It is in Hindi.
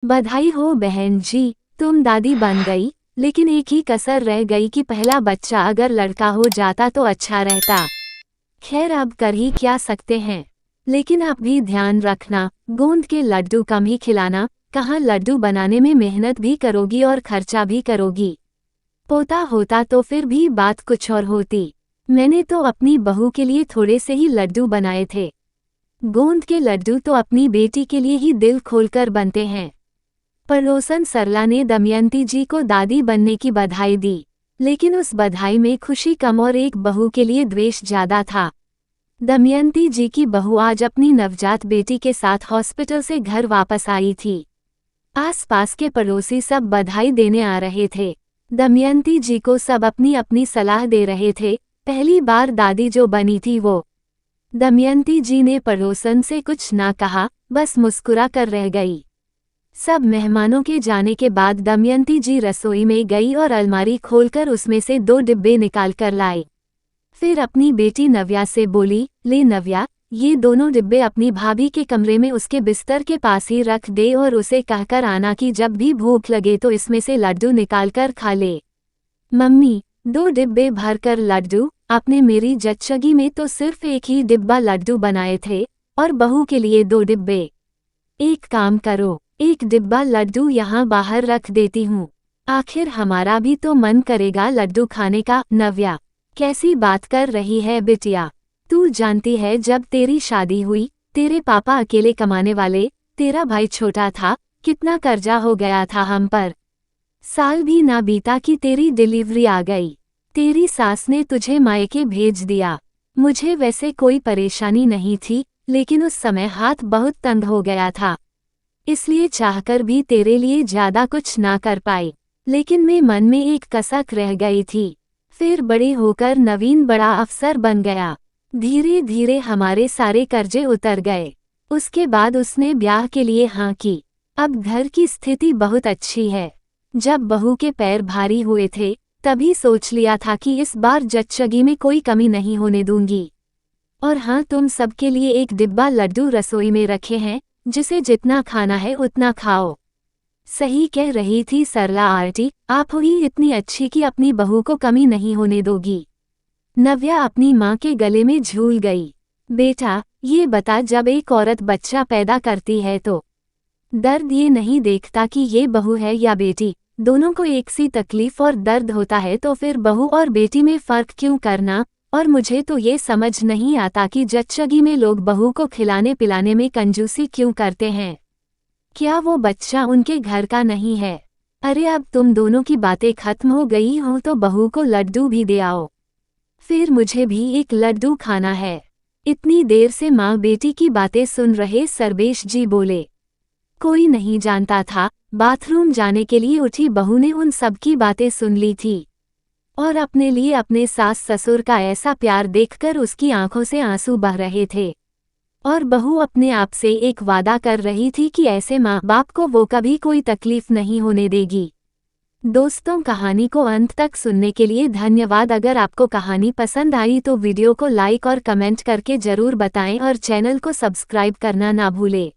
बधाई हो बहन जी, तुम दादी बन गई, लेकिन एक ही कसर रह गई कि पहला बच्चा अगर लड़का हो जाता तो अच्छा रहता। खैर अब कर ही क्या सकते हैं। लेकिन आप भी ध्यान रखना, गोंद के लड्डू कम ही खिलाना, कहाँ लड्डू बनाने में मेहनत भी करोगी और खर्चा भी करोगी। पोता होता तो फिर भी बात कुछ और होती। मैंने तो अपनी बहू के लिए थोड़े से ही लड्डू बनाए थे। गोंद के लड्डू तो अपनी बेटी के लिए ही दिल खोलकर बनते हैं। पड़ोसन सरला ने दमयंती जी को दादी बनने की बधाई दी, लेकिन उस बधाई में खुशी कम और एक बहू के लिए द्वेष ज्यादा था। दमयंती जी की बहू आज अपनी नवजात बेटी के साथ हॉस्पिटल से घर वापस आई थी। आसपास के पड़ोसी सब बधाई देने आ रहे थे। दमयंती जी को सब अपनी अपनी सलाह दे रहे थे। पहली बार दादी जो बनी थी वो। दमयंती जी ने पड़ोसन से कुछ ना कहा, बस मुस्कुरा कर रह गई। सब मेहमानों के जाने के बाद दमयंती जी रसोई में गई और अलमारी खोलकर उसमें से 2 डिब्बे निकाल कर लाई। फिर अपनी बेटी नव्या से बोली, ले नव्या, ये दोनों डिब्बे अपनी भाभी के कमरे में उसके बिस्तर के पास ही रख दे और उसे कहकर आना कि जब भी भूख लगे तो इसमें से लड्डू निकाल कर खा ले। मम्मी, 2 डिब्बे भरकर लड्डू? आपने मेरी जच्चगी में तो सिर्फ एक ही डिब्बा लड्डू बनाए थे, और बहू के लिए 2 डिब्बे। एक काम करो, एक डिब्बा लड्डू यहाँ बाहर रख देती हूँ, आखिर हमारा भी तो मन करेगा लड्डू खाने का। नव्या, कैसी बात कर रही है बिटिया? तू जानती है जब तेरी शादी हुई, तेरे पापा अकेले कमाने वाले, तेरा भाई छोटा था, कितना कर्जा हो गया था हम पर। साल भी ना बीता कि तेरी डिलीवरी आ गई। तेरी सास ने तुझे मायके भेज दिया। मुझे वैसे कोई परेशानी नहीं थी, लेकिन उस समय हाथ बहुत तंग हो गया था, इसलिए चाहकर भी तेरे लिए ज्यादा कुछ ना कर पाई। लेकिन मैं मन में एक कसक रह गई थी। फिर बड़े होकर नवीन बड़ा अफसर बन गया। धीरे धीरे हमारे सारे कर्जे उतर गए। उसके बाद उसने ब्याह के लिए हाँ की। अब घर की स्थिति बहुत अच्छी है। जब बहू के पैर भारी हुए थे, तभी सोच लिया था कि इस बार जच्चगी में कोई कमी नहीं होने दूंगी। और हाँ, तुम सबके लिए एक डिब्बा लड्डू रसोई में रखे हैं, जिसे जितना खाना है उतना खाओ। सही कह रही थी सरला आंटी, आप ही इतनी अच्छी कि अपनी बहू को कमी नहीं होने दोगी। नव्या अपनी माँ के गले में झूल गई। बेटा, ये बता, जब एक औरत बच्चा पैदा करती है तो दर्द ये नहीं देखता कि ये बहू है या बेटी, दोनों को एक सी तकलीफ और दर्द होता है, तो फिर बहू और बेटी में फर्क क्यों करना? और मुझे तो ये समझ नहीं आता कि जच्चगी में लोग बहू को खिलाने पिलाने में कंजूसी क्यों करते हैं। क्या वो बच्चा उनके घर का नहीं है? अरे अब तुम दोनों की बातें खत्म हो गई हो तो बहू को लड्डू भी दे आओ। फिर मुझे भी एक लड्डू खाना है। इतनी देर से माँ बेटी की बातें सुन रहे सर्वेश जी बोले। कोई नहीं जानता था, बाथरूम जाने के लिए उठी बहू ने उन सबकी बातें सुन ली थी, और अपने लिए अपने सास ससुर का ऐसा प्यार देखकर उसकी आंखों से आंसू बह रहे थे। और बहू अपने आप से एक वादा कर रही थी कि ऐसे माँ बाप को वो कभी कोई तकलीफ नहीं होने देगी। दोस्तों, कहानी को अंत तक सुनने के लिए धन्यवाद। अगर आपको कहानी पसंद आई तो वीडियो को लाइक और कमेंट करके जरूर बताएं और चैनल को सब्सक्राइब करना ना भूलें।